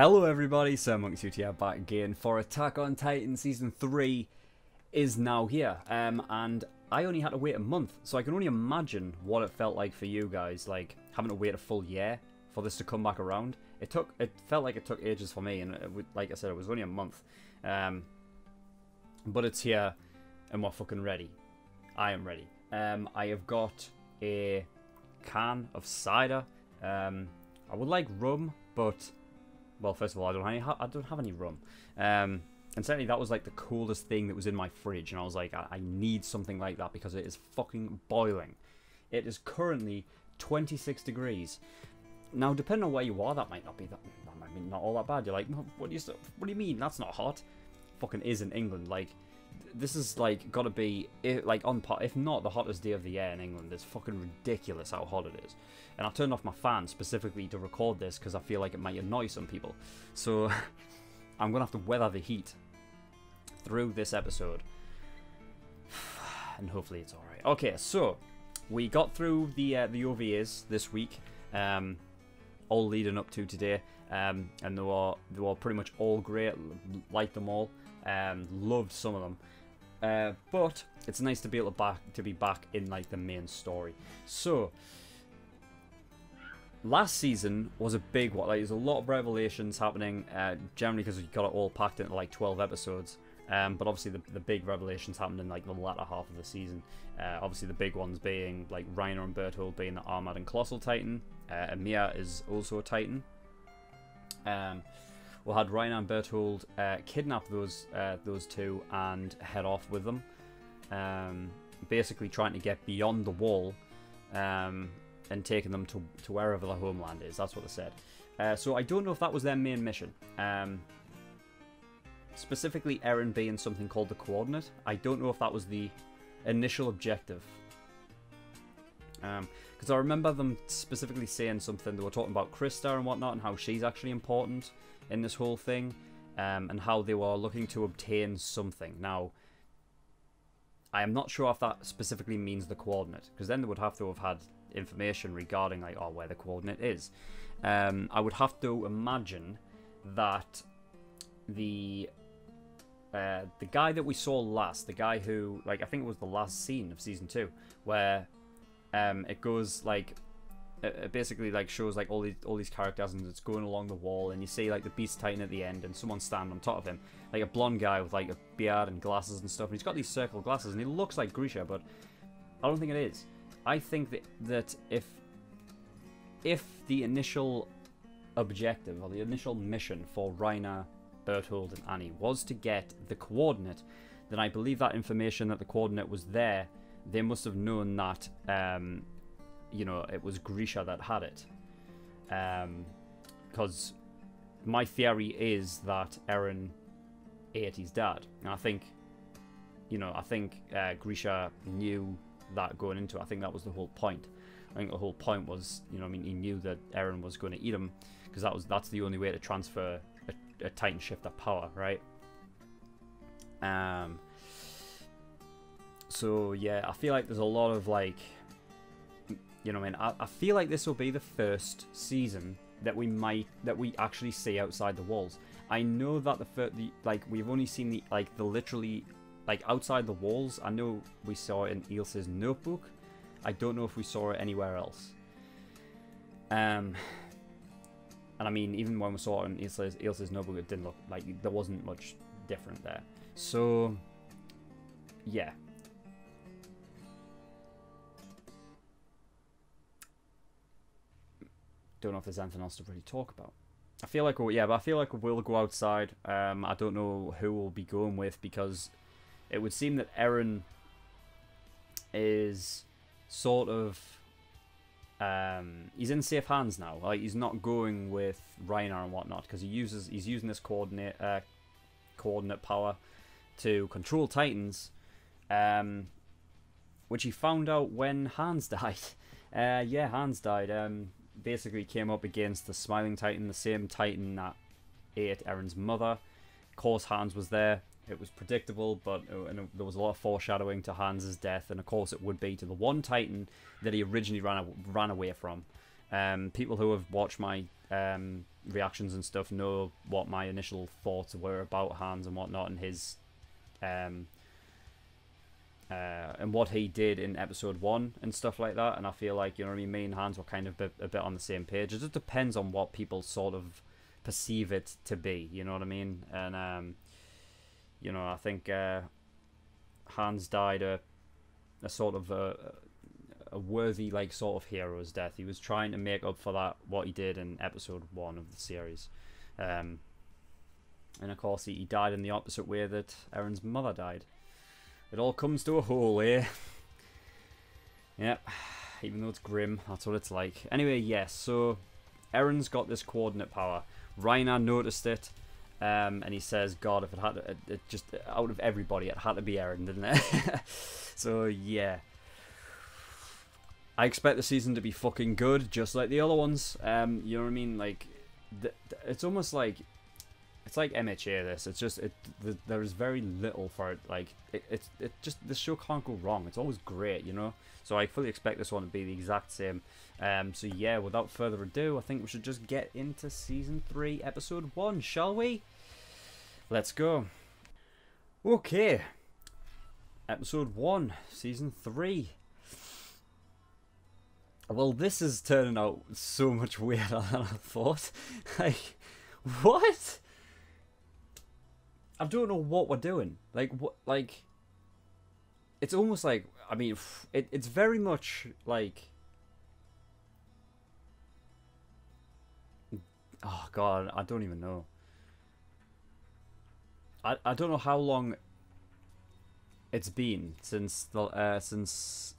Hello everybody, SirMonkeySuit here, back again for Attack on Titan Season 3 is now here. And I only had to wait a month, so I can only imagine what it felt like for you guys, like having to wait a full year for this to come back around. It felt like it took ages for me, and like I said, it was only a month. But it's here, and we're fucking ready. I am ready. I have got a can of cider. I would like rum, but well, first of all, I don't have any rum. And certainly that was like the coolest thing that was in my fridge, and I was like, I need something like that because it is fucking boiling. It is currently 26 degrees. Now, depending on where you are, that might not be that might be not all that bad. You're like, what do you mean? That's not hot. Fucking is in England. Like, this is like gotta be like on par, if not the hottest day of the year in England. It's fucking ridiculous how hot it is. And I turned off my fan specifically to record this because I feel like it might annoy some people. So I'm gonna have to weather the heat through this episode, and hopefully it's all right. Okay, so we got through the OVAs this week, all leading up to today, and they were pretty much all great. Liked them all, loved some of them, but it's nice to be able to be back in like the main story. So last season was a big one. Like, there's a lot of revelations happening, generally because we got it all packed into like 12 episodes. But obviously the big revelations happened in like the latter half of the season. Obviously the big ones being like Reiner and Berthold being the Armored and Colossal Titan. Mia is also a Titan. We had Reiner and Berthold kidnap those two and head off with them. Basically trying to get beyond the wall. And taking them to wherever the homeland is. That's what they said. So I don't know if that was their main mission. Specifically Eren being something called the Coordinate. I don't know if that was the initial objective. Because I remember them specifically saying something. They were talking about Krista and whatnot, and how she's actually important in this whole thing. And how they were looking to obtain something. Now, I am not sure if that specifically means the Coordinate, because then they would have to have had information regarding like where the Coordinate is. I would have to imagine that the guy that we saw last, the guy who, like, I think it was the last scene of season 2, where it goes like it basically like shows like all these characters, and it's going along the wall, and you see like the Beast Titan at the end, and someone standing on top of him, like a blonde guy with like a beard and glasses and stuff, and he's got these circle glasses, and he looks like Grisha, but I don't think it is. I think that if the initial objective or the initial mission for Reiner, Berthold, and Annie was to get the Coordinate, then I believe that information that the Coordinate was there, they must have known that you know, it was Grisha that had it. Because my theory is that Eren ate his dad, and I think Grisha knew that going into it. I think that was the whole point. I think the whole point was, you know, I mean, he knew that Eren was going to eat him, because that's the only way to transfer a Titan shift of power, right? So yeah, I feel like there's a lot of like, you know, I mean, I feel like this will be the first season that we actually see outside the walls. I know that like we've only seen the literally, like, outside the walls. I know we saw it in Ilse's notebook. I don't know if we saw it anywhere else. And I mean, even when we saw it in Ilse's notebook, it didn't look like there wasn't much different there. So, yeah. Don't know if there's anything else to really talk about. I feel like we'll go outside. I don't know who we'll be going with, because it would seem that Eren is sort of he's in safe hands now. Like, he's not going with Reiner and whatnot, because he's using this coordinate power to control Titans, which he found out when Hans died. Yeah, Hans died. Basically came up against the Smiling Titan, the same Titan that ate Eren's mother. Of course, Hans was there. It was predictable, but there was a lot of foreshadowing to Hans' death, and of course it would be to the one Titan that he originally ran away from. People who have watched my reactions and stuff know what my initial thoughts were about Hans and whatnot, and his and what he did in episode 1 and stuff like that. And I feel like, you know what I mean, me and Hans were kind of a bit on the same page. It just depends on what people sort of perceive it to be, you know what I mean? And you know, I think Hans died a sort of a worthy, like, sort of hero's death. He was trying to make up for that, what he did in episode 1 of the series. And of course he died in the opposite way that Erin's mother died. It all comes to a hole, eh? Yep. Even though it's grim, that's what it's like. Anyway, yes, so Erin's got this coordinate power. Reiner noticed it, and he says, God, if it had to, it just, out of everybody, it had to be Erin, didn't it? So, yeah. I expect the season to be fucking good, just like the other ones. You know what I mean? Like, it's almost like, it's like MHA. This, it's just there is very little for it. Like, it just, this show can't go wrong. It's always great, you know. So I fully expect this one to be the exact same. So yeah, without further ado, I think we should just get into season 3, episode 1, shall we? Let's go. Okay, episode 1, season 3. Well, this is turning out so much weirder than I thought. Like, what? I don't know what we're doing. Like, what? Like, it's almost like, I mean, it's very much like, oh God, I don't even know. I don't know how long it's been since the since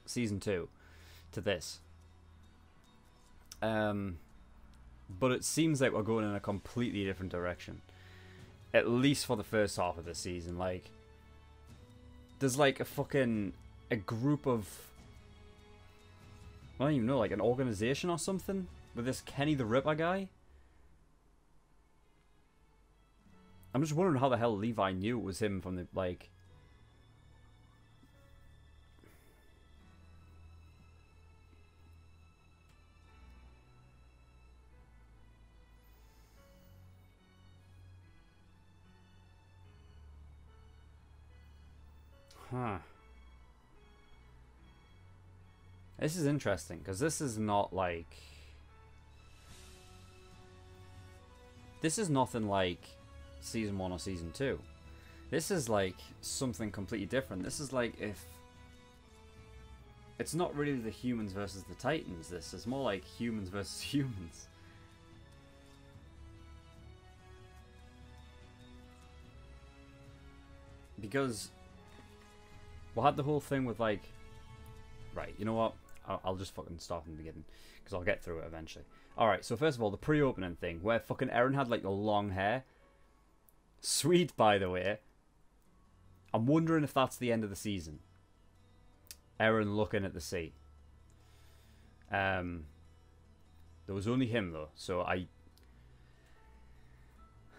season 2 to this. But it seems like we're going in a completely different direction. At least for the first half of the season. Like, there's like a group of, I don't even know, like an organization or something with this Kenny the Ripper guy. I'm just wondering how the hell Levi knew it was him from the, like, huh. This is interesting, because this is not like, this is nothing like season 1 or season 2. This is like something completely different. This is like, if it's not really the humans versus the Titans, this is more like humans versus humans. Because we'll have the whole thing with, like, right, you know what? I'll just fucking start from the beginning, because I'll get through it eventually. Alright, so first of all, the pre-opening thing, where fucking Erin had, like, the long hair. Sweet, by the way. I'm wondering if that's the end of the season. Erin looking at the sea. There was only him, though, so I'm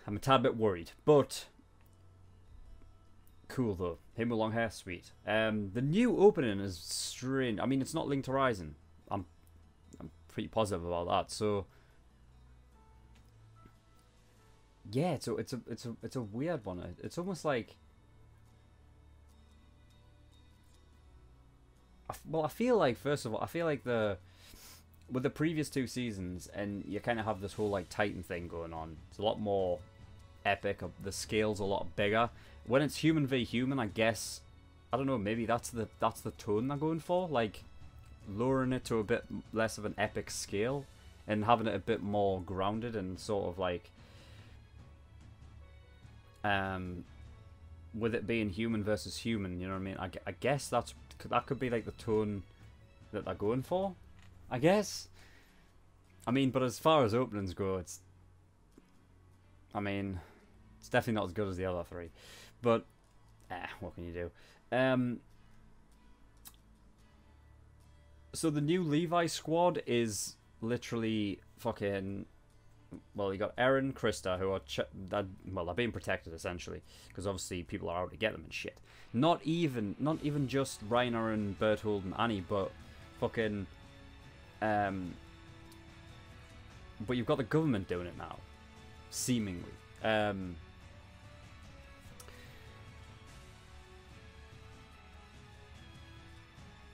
a tad bit worried, but cool, though. Him with long hair, sweet. The new opening is strange. I mean, it's not Linked Horizon. I'm pretty positive about that. So yeah, it's a weird one. It's almost like, well, I feel like, first of all, I feel like with the previous 2 seasons, and you kind of have this whole like Titan thing going on. It's a lot more epic. The scale's a lot bigger. When it's human v human, I guess, I don't know, maybe that's the tone they're going for, like lowering it to a bit less of an epic scale and having it a bit more grounded and sort of like, with it being human versus human, you know what I mean? I guess that could be like the tone that they're going for, I guess. I mean, but as far as openings go, I mean, it's definitely not as good as the other 3. But, what can you do? So the new Levi squad is literally fucking, well, you got Erin, Krista, who are, well, they're being protected, essentially. Because obviously people are out to get them and shit. Not even just Reiner and Berthold and Annie, but fucking But you've got the government doing it now, seemingly. And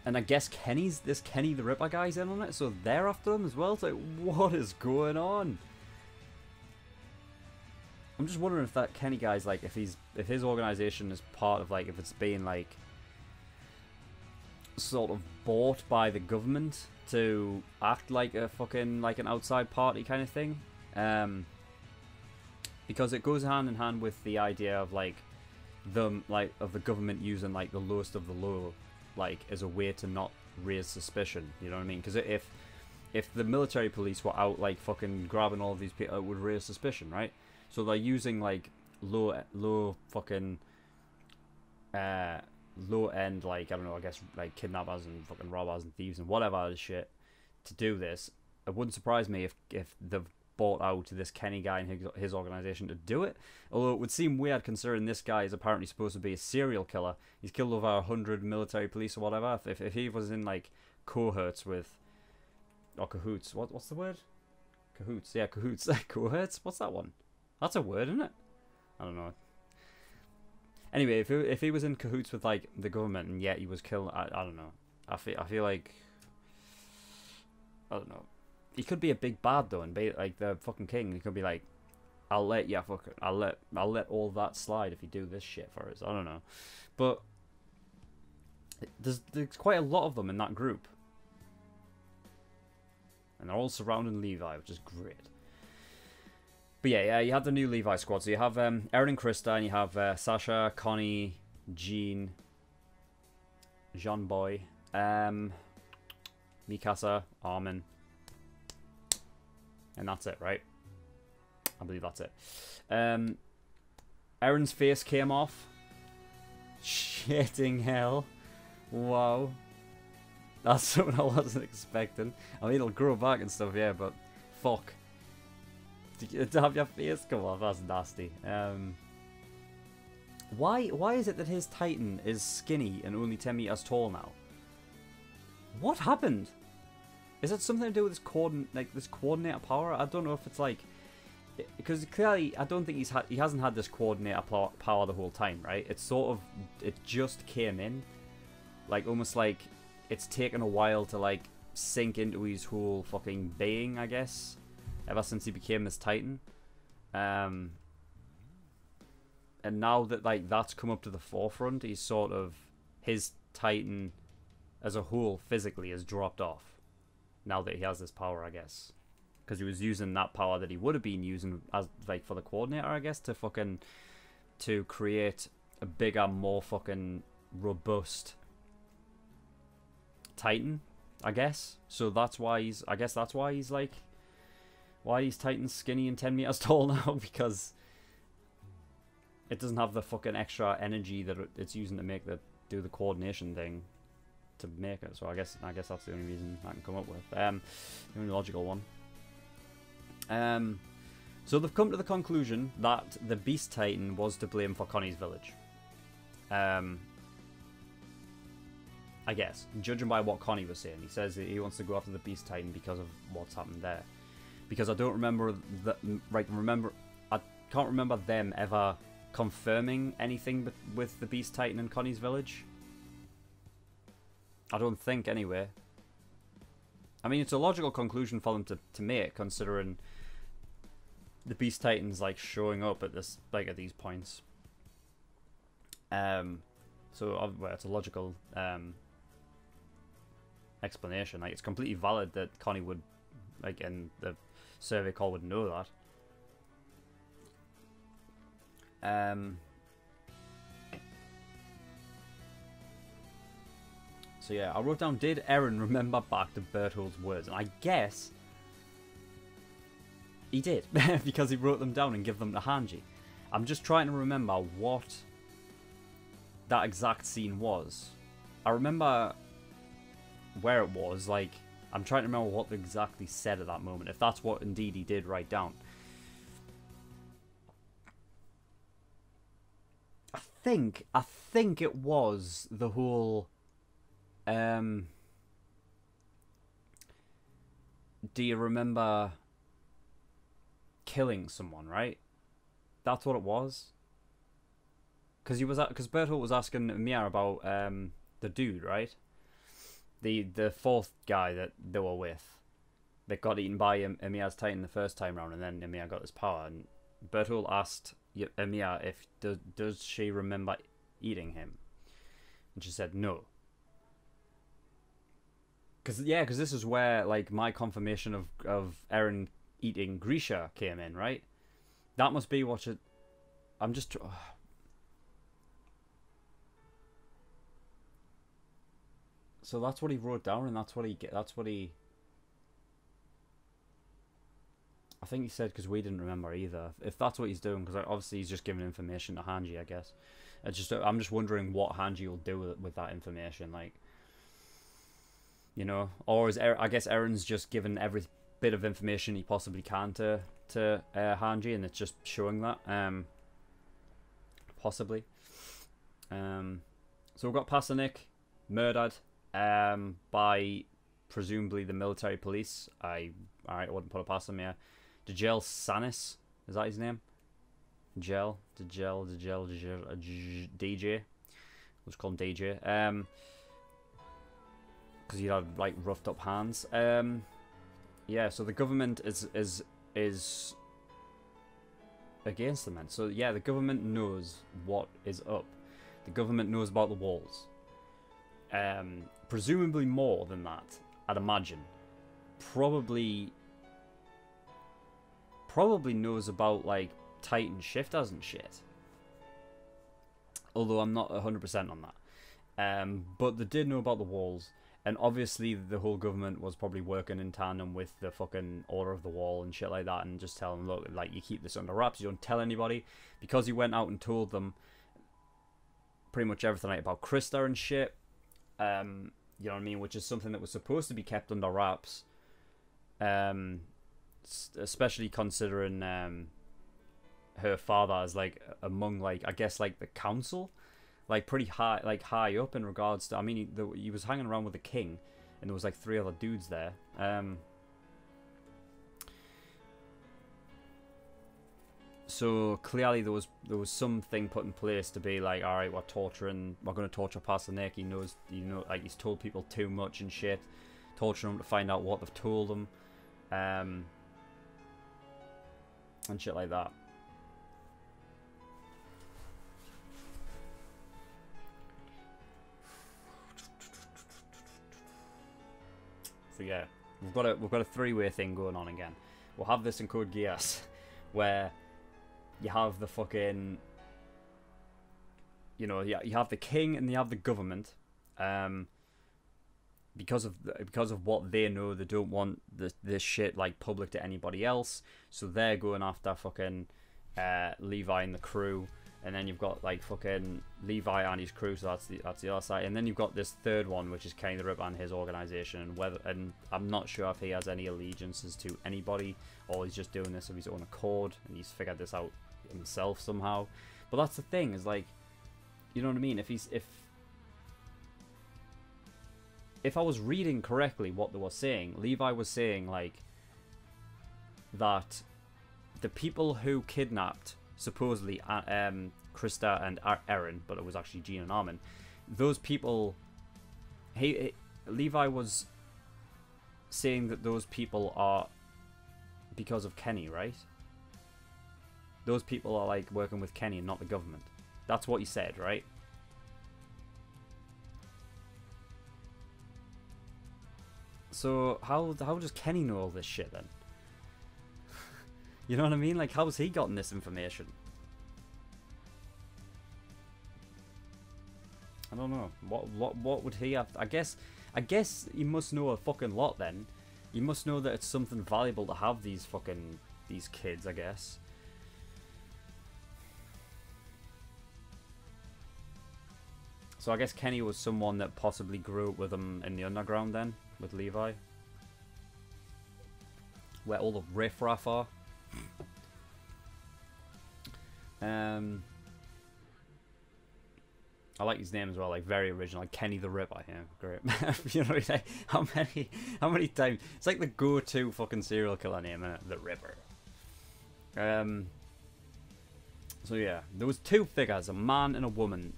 I guess Kenny the Ripper guy's in on it, so they're after him as well. It's like, what is going on? I'm just wondering if that Kenny guy's like, if his organization is part of like, if it's being like sort of bought by the government to act like a fucking like an outside party kind of thing, because it goes hand in hand with the idea of like them of the government using like the lowest of the low like as a way to not raise suspicion. You know what I mean? Because if the military police were out like fucking grabbing all of these people, it would raise suspicion, right? So they're using like low fucking low end, like, I don't know, I guess like kidnappers and fucking robbers and thieves and whatever other shit to do this. It wouldn't surprise me if they've bought out this Kenny guy and his organization to do it. Although it would seem weird considering this guy is apparently supposed to be a serial killer. He's killed over 100 military police or whatever. If he was in like cohorts with, or cahoots, what's the word? Cahoots, yeah, cahoots. Cohorts? What's that one? That's a word, isn't it? I don't know. Anyway, if he was in cahoots with like the government and yet he was killed, I don't know. I feel like, I don't know. He could be a big bad though, and be like the fucking king. He could be like, I'll let all that slide if you do this shit for us. I don't know, but there's quite a lot of them in that group, and they're all surrounding Levi, which is great. But yeah, you have the new Levi squad. So you have Erin and Krista, and you have Sasha, Connie, Jean, Jean Boy, Mikasa, Armin. And that's it, right? I believe that's it. Erin's face came off. Shitting hell. Wow. That's something I wasn't expecting. I mean, it'll grow back and stuff, yeah, but fuck. To have your face come off, that's nasty. Why is it that his Titan is skinny and only 10 meters tall now? What happened? Is it something to do with this coordinator power? I don't know if it's like, because clearly I don't think he hasn't had this coordinator power the whole time, right? It's sort of, it just came in, like almost like it's taken a while to like sink into his whole fucking being, I guess, ever since he became this Titan. And now that like that's come up to the forefront, he's sort of, his Titan as a whole physically has dropped off. Now that he has this power, I guess, because he was using that power that he would have been using as like for the coordinator, I guess, to create a bigger, more fucking robust Titan, I guess. So that's why he's like, why he's Titan's skinny and 10 meters tall now, because it doesn't have the fucking extra energy that it's using to do the coordination thing. To make it, so I guess that's the only reason I can come up with. The only logical one. So they've come to the conclusion that the Beast Titan was to blame for Connie's village. I guess, judging by what Connie was saying, he says that he wants to go after the Beast Titan because of what's happened there. Because I don't remember I can't remember them ever confirming anything with the Beast Titan in Connie's village. I don't think, anyway. I mean, it's a logical conclusion for them to make, considering the Beast Titan's like showing up at this, like at these points. So well, it's a logical explanation. Like, it's completely valid that Connie would, like, in the survey call would know that. So yeah, I wrote down, did Eren remember back to Berthold's words? And I guess he did, because he wrote them down and gave them to Hanji. I'm just trying to remember what that exact scene was. I remember where it was, like, I'm trying to remember what they exactly said at that moment, if that's what indeed he did write down. I think it was the whole... do you remember killing someone, right? That's what it was. Because Bertolt was asking Mia about the dude, right? The fourth guy that they were with, that got eaten by Emiya's Titan the first time round, and then Emiya got his power. And Bertolt asked Emiya if does she remember eating him, and she said no. Because this is where like my confirmation of Eren eating Grisha came in, right? That must be what it. I'm just. So that's what he wrote down, and that's what he. I think he said because we didn't remember either. If that's what he's doing, because obviously he's just giving information to Hanji, I guess. I'm just wondering what Hanji will do with that information, like. You know, or I guess Eren's just given every bit of information he possibly can to Hanji, and it's just showing that. Possibly. So we've got Pasternak murdered by presumably the military police. I wouldn't put it past him here. Djel Sanis, is that his name? DJ. Let's call him DJ. Because he had like roughed up hands. Yeah, so the government is against the men. So yeah, the government knows what is up. The government knows about the walls. Presumably more than that, I'd imagine. Probably knows about like Titan shifters and shit. Although I'm not 100% on that. But they did know about the walls. And obviously the whole government was probably working in tandem with the fucking Order of the Wall and shit like that, and just telling them, look, like, you keep this under wraps, you don't tell anybody. Because he went out and told them pretty much everything like, about Krista and shit. You know what I mean? Which is something that was supposed to be kept under wraps. Especially considering her father is like among like, I guess, like the council. Like pretty high up in regards to. I mean, he was hanging around with the king, and there was like 3 other dudes there. So clearly there was something put in place to be like, all right, we're going to torture Pasternak. He knows, like he's told people too much and shit, torturing them to find out what they've told them, and shit like that. So yeah, we've got a 3-way thing going on again. We'll have this in Code Geass, where you have the fucking, you have the king and you have the government, because of what they know, they don't want this shit like public to anybody else, so they're going after fucking Levi and the crew. And then you've got like fucking Levi and his crew, so that's the other side. And then you've got this third one, which is Kenny the Ripper and his organization. And I'm not sure if he has any allegiances to anybody, or he's just doing this of his own accord, and he's figured this out himself somehow. But that's the thing, is like, you know what I mean? If I was reading correctly what they were saying, Levi was saying like that the people who kidnapped supposedly Krista and Eren, but it was actually Jean and Armin. Those people, Levi was saying that those people are because of Kenny, right? Those people are like working with Kenny and not the government. That's what he said, right? So how does Kenny know all this shit then? You know what I mean? Like, how has he gotten this information? I don't know. What would he have? I guess he must know a fucking lot then. He must know that it's something valuable to have these kids, I guess. So I guess Kenny was someone that possibly grew up with him in the underground then, with Levi. Where all the riffraff are. I like his name as well, like very original, like Kenny the Ripper. Yeah, great. You know, like, how many times? It's like the go-to fucking serial killer name, isn't it? The Ripper. So yeah, there was two figures, a man and a woman.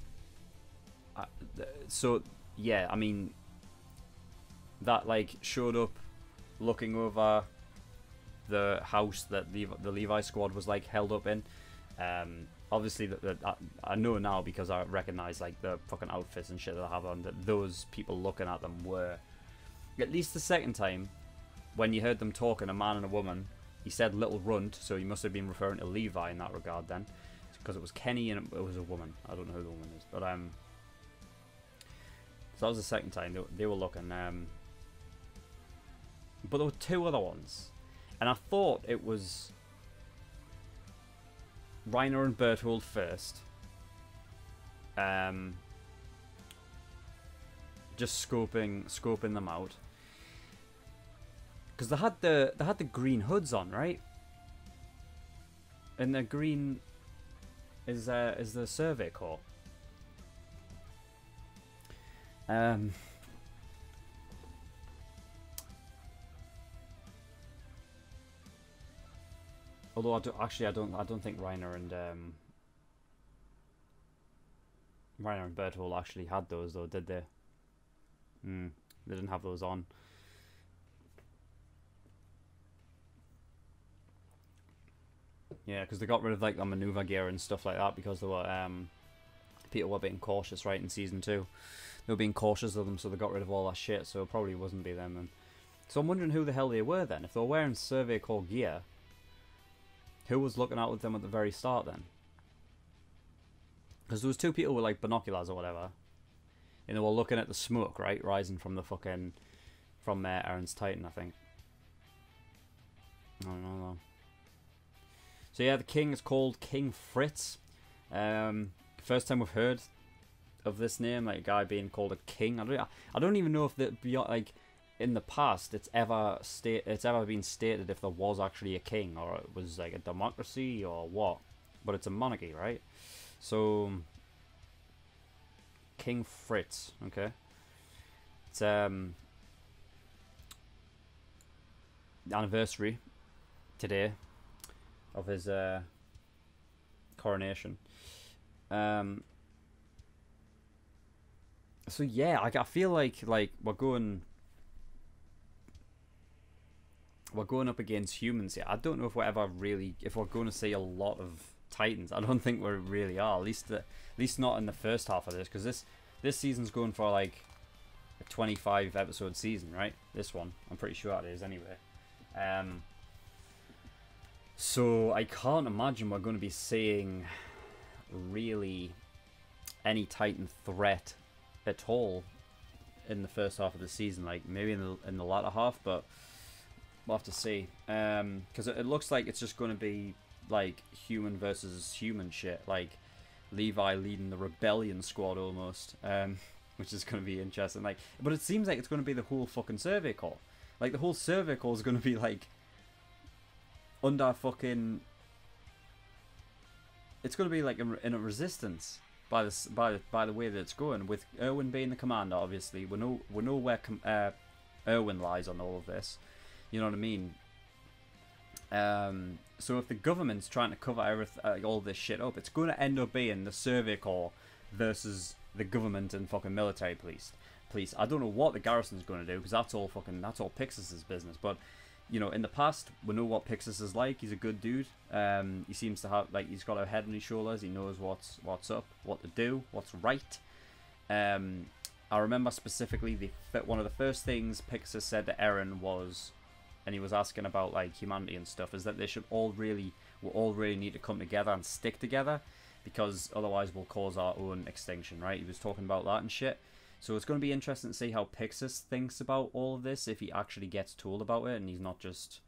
So yeah, I mean, that like showed up, looking over the house that the Levi squad was like held up in. Obviously, I know now because I recognize like the fucking outfits and shit that I have on, that those people looking at them were, at least the second time, when you heard them talking, a man and a woman, he said little runt, so he must have been referring to Levi in that regard then, because it was Kenny and it was a woman. I don't know who the woman is, but so that was the second time they were looking. But there were two other ones, and I thought it was Reiner and Berthold first. Just scoping them out, because they had the green hoods on, right? And the green is the survey corps. Although I don't think Reiner and Berthold actually had those though, did they? They didn't have those on. Yeah, because they got rid of like the maneuver gear and stuff like that because they were people were being cautious, right? In season 2, they were being cautious of them, so they got rid of all that shit. So it probably wasn't be them then. So I'm wondering who the hell they were then. If they were wearing Survey Corps gear, who was looking out with them at the very start then? Because there was two people with like binoculars or whatever, and they were looking at the smoke, right, rising from the fucking Aaron's Titan, I think. I don't know though. So yeah, the king is called King Fritz. First time we've heard of this name, like a guy being called a king. I don't even know if that beyond like in the past it's ever been stated if there was actually a king or it was like a democracy or what. But it's a monarchy, right? So King Fritz, okay. It's anniversary today of his coronation. So yeah, I feel like we're going up against humans here. I don't know if we're going to see a lot of Titans. I don't think we really are. At least not in the first half of this, because this season's going for like a 25 episode season, right? This one, I'm pretty sure it is anyway. So I can't imagine we're going to be seeing really any Titan threat at all in the first half of the season. Like maybe in the latter half, but we'll have to see. Because it looks like it's just going to be like human versus human shit, like Levi leading the rebellion squad almost, which is going to be interesting. Like, but it seems like it's going to be the whole fucking Survey Corps. Like the whole Survey Corps is going to be like under fucking. It's going to be like in a resistance by the way that it's going. With Erwin being the commander, obviously we know where Erwin lies on all of this. You know what I mean? So if the government's trying to cover everything, all this shit up, it's going to end up being the Survey Corps versus the government and fucking military police. I don't know what the garrison's going to do because that's all Pixis's business. But you know, in the past, we know what Pixis is like. He's a good dude. He seems to have he's got a head on his shoulders. He knows what's up, what to do, what's right. I remember specifically one of the first things Pixis said to Eren was, and he was asking about like humanity and stuff, is that we all really need to come together and stick together, because otherwise we'll cause our own extinction, right? He was talking about that and shit. So it's going to be interesting to see how Pixis thinks about all of this, if he actually gets told about it and he's not just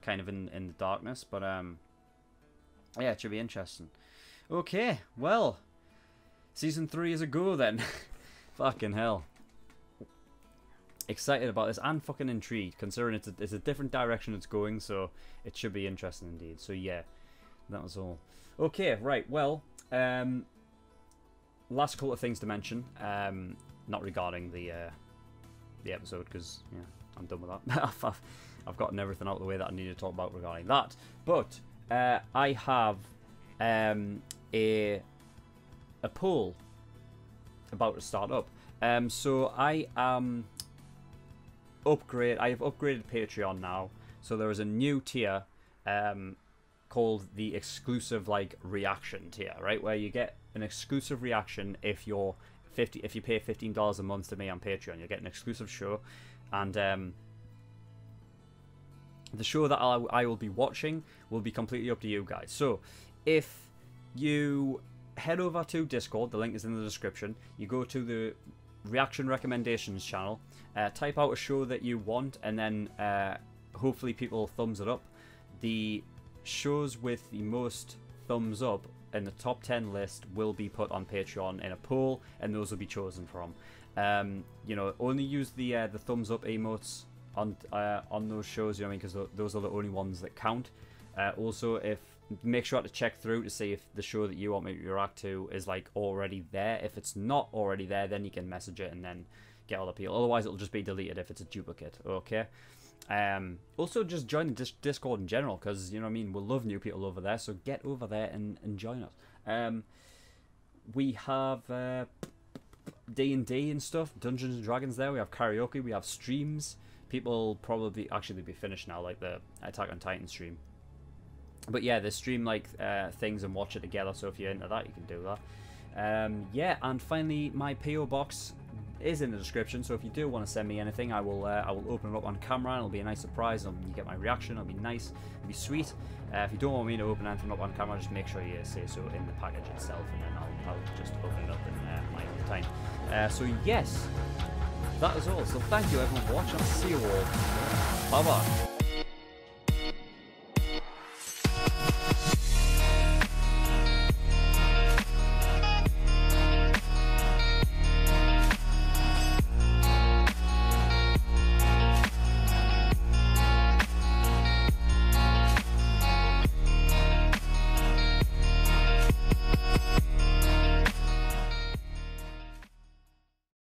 kind of in the darkness. But yeah, it should be interesting. Okay, well, season 3 is a go then. Fucking hell. Excited about this and fucking intrigued, considering it's a different direction it's going, so it should be interesting indeed. So yeah, that was all. Okay, right, well, last couple of things to mention, not regarding the episode, because yeah, I'm done with that. I've gotten everything out of the way that I need to talk about regarding that. But I have a poll about to start up. So I have upgraded Patreon now. So there is a new tier called the exclusive reaction tier, right? Where you get an exclusive reaction if you pay $15 a month to me on Patreon. You'll get an exclusive show, and the show that I will be watching will be completely up to you guys. So if you head over to Discord, the link is in the description. You go to the reaction recommendations channel, type out a show that you want, and then hopefully people thumbs it up. The shows with the most thumbs up in the top 10 list will be put on Patreon in a poll, and those will be chosen from. You know, only use the thumbs up emotes on those shows, you know what I mean, because those are the only ones that count. Also, make sure to check through to see if the show that you want me to react to is already there. If it's not already there, then you can message it and then get other people. Otherwise, it'll just be deleted if it's a duplicate. Okay. Also, just join the Discord in general, because you know what I mean, we'll love new people over there. So get over there and join us. We have D&D and stuff, Dungeons and Dragons. There we have karaoke. We have streams. People probably actually be finished now, like the Attack on Titan stream. But yeah, they stream things and watch it together. So if you're into that, you can do that. Yeah, and finally, my PO box is in the description. So if you do want to send me anything, I will open it up on camera, and it'll be a nice surprise. And you get my reaction. It'll be nice. It'll be sweet. If you don't want me to open anything up on camera, just make sure you say so in the package itself, and then I'll just open it up in my own time. So yes, that is all. So thank you everyone for watching. I'll see you all. Bye bye.